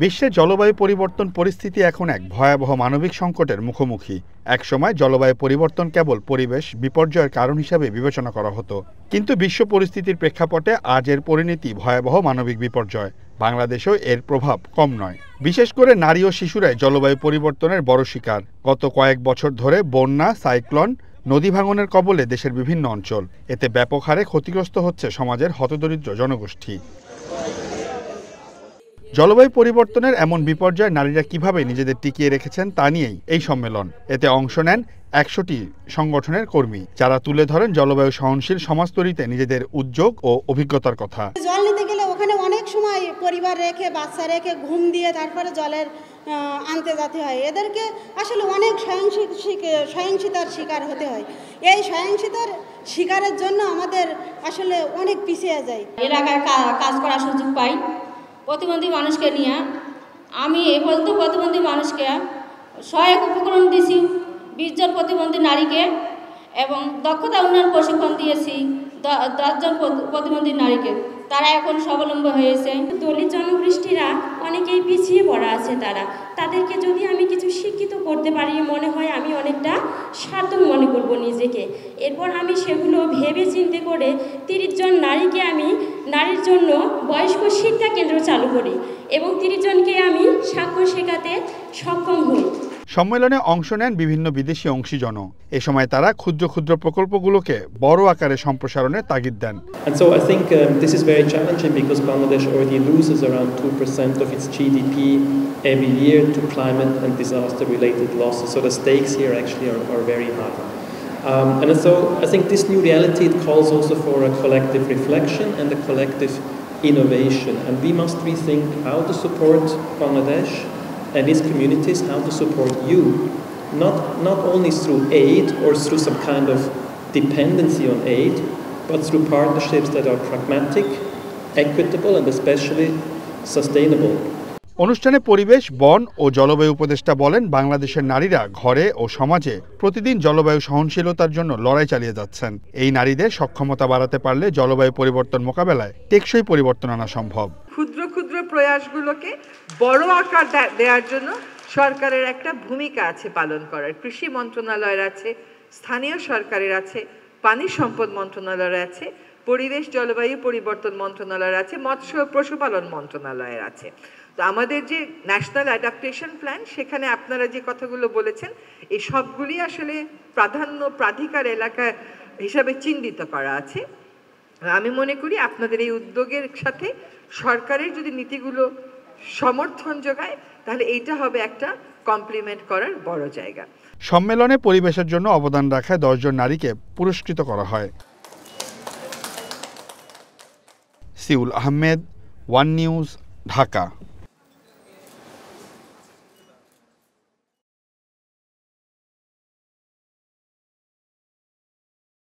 বিশ্বে জলবায়ু পরিবর্তন পরিস্থিতি এখন এক ভয়াবহ মানবিক সংকটের মুখোমুখি। একসময় জলবায়ু পরিবর্তন কেবল পরিবেশ বিপর্যয়ের কারণ হিসাবে বিবেচনা করা হতো, কিন্তু বিশ্ব পরিস্থিতির প্রেক্ষাপটে আজ এর পরিণতি ভয়াবহ মানবিক বিপর্যয়। বাংলাদেশেও এর প্রভাব কম নয়। বিশেষ করে নারী ও শিশুরাই জলবায়ু পরিবর্তনের বড় শিকার। গত কয়েক বছর ধরে বন্যা, সাইক্লোন, নদী ভাঙনের কবলে দেশের বিভিন্ন অঞ্চল। এতে ব্যাপক হারে ক্ষতিগ্রস্ত হচ্ছে সমাজের হতদরিদ্র জনগোষ্ঠী। জলবায়ু পরিবর্তনের এমন বিপর্যয় নারীরা কিভাবে নিজেদের টিকিয়ে রেখেছেন তা নিয়েই এই সম্মেলন। এতে অংশ নেন ১০০টি সংগঠনের কর্মী, যারা তুলে ধরেন জলবায়ু সহনশীল সমাজ তৈরিতে নিজেদের উদ্যোগ ও অভিজ্ঞতার কথা। জল নিতে গেলে ওখানে অনেক সময় পরিবার রেখে, বাচ্চা রেখে, ঘুম দিয়ে তারপরে জলের আনতে যেতে হয়। এদেরকে আসলে অনেক সহিংসতার শিকার হতে হয়। এই সহিংসতার শিকারের জন্য আমাদের আসলে অনেক পিছিয়ে যায়। এলাকায় কাজ করার সুযোগ পাই প্রতিবন্ধী মানুষকে নিয়ে। আমি এই পর্যন্ত প্রতিবন্ধী মানুষকে সহায়ক উপকরণ দিয়েছি 20 জন প্রতিবন্ধী নারীকে, এবং দক্ষতা উন্নয়ন প্রশিক্ষণ দিয়েছি 10 জন প্রতিবন্ধী নারীকে। তারা এখন স্বাবলম্বী হয়েছে। দলিত জনগোষ্ঠীরা অনেকেই পিছিয়ে পড়া আছে, তাদেরকে যদি আমি কিছু শিক্ষিত করতে পারি, মনে হয় আমি অনেকটা সার্থক মনে করব নিজেকে। এরপর আমি সেগুলো ভেবে চিন্তে করে 30 জন নারীকে আমি নারীর জন্য বয়স্ক শিক্ষা কেন্দ্র চালু করি এবং 30 জনকে আমি স্বাক্ষর শেখাতে সক্ষম হই। সম্মেলনে অংশ নেন বিভিন্ন বিদেশি অংশীজনও। এ সময় তারা ক্ষুদ্র ক্ষুদ্র প্রকল্পগুলোকে বড় আকারে সম্প্রসারণের তাগিদ দেন। And so I think this is very challenging because Bangladesh already loses around 2% of its GDP every year to climate and disaster-related losses. So the stakes here actually are very high. And so I think this new reality, it calls also for a collective reflection and a collective innovation. And we must rethink how to support Bangladesh and its communities, how to support you, not only through aid or through some kind of dependency on aid, but through partnerships that are pragmatic, equitable and especially sustainable. অনুষ্ঠানে পরিবেশ, বন ও জলবায়ু উপদেষ্টা বলেন, বাংলাদেশের নারীরা ঘরে ও সমাজে প্রতিদিন জলবায়ু সহনশীলতার জন্য লড়াই চালিয়ে যাচ্ছেন। এই নারীদের সক্ষমতা বাড়াতে পারলে জলবায়ু পরিবর্তন মোকাবেলায় টেকসই পরিবর্তন আনা সম্ভব। ক্ষুদ্র ক্ষুদ্র প্রয়াসগুলোকে বড় আকার দেওয়ার জন্য সরকারের একটা ভূমিকা আছে পালন করার। কৃষি মন্ত্রণালয়ের আছে, স্থানীয় সরকারের আছে, পানি সম্পদ মন্ত্রণালয়ের আছে, পরিবেশ জলবায়ু পরিবর্তন মন্ত্রণালয়ের আছে, মৎস্য পশুপালন মন্ত্রণালয়ের আছে। তো আমাদের যে ন্যাশনাল অ্যাডাপ্টেশন প্ল্যান, সেখানে আপনারা যে কথাগুলো বলেছেন, এই সবগুলি আসলে প্রাধান্য প্রাধিকার এলাকা হিসাবে চিহ্নিত করা আছে। আমি মনে করি আপনাদের এই উদ্যোগের সাথে সরকারের যদি নীতিগুলো সমর্থন যোগায়, তাহলে এইটা হবে একটা কমপ্লিমেন্ট করার বড় জায়গা। সম্মেলনে পরিবেশের জন্য অবদান রাখায় 10 জন নারীকে পুরস্কৃত করা হয়। Seoul Ahmed, one news, Dhaka.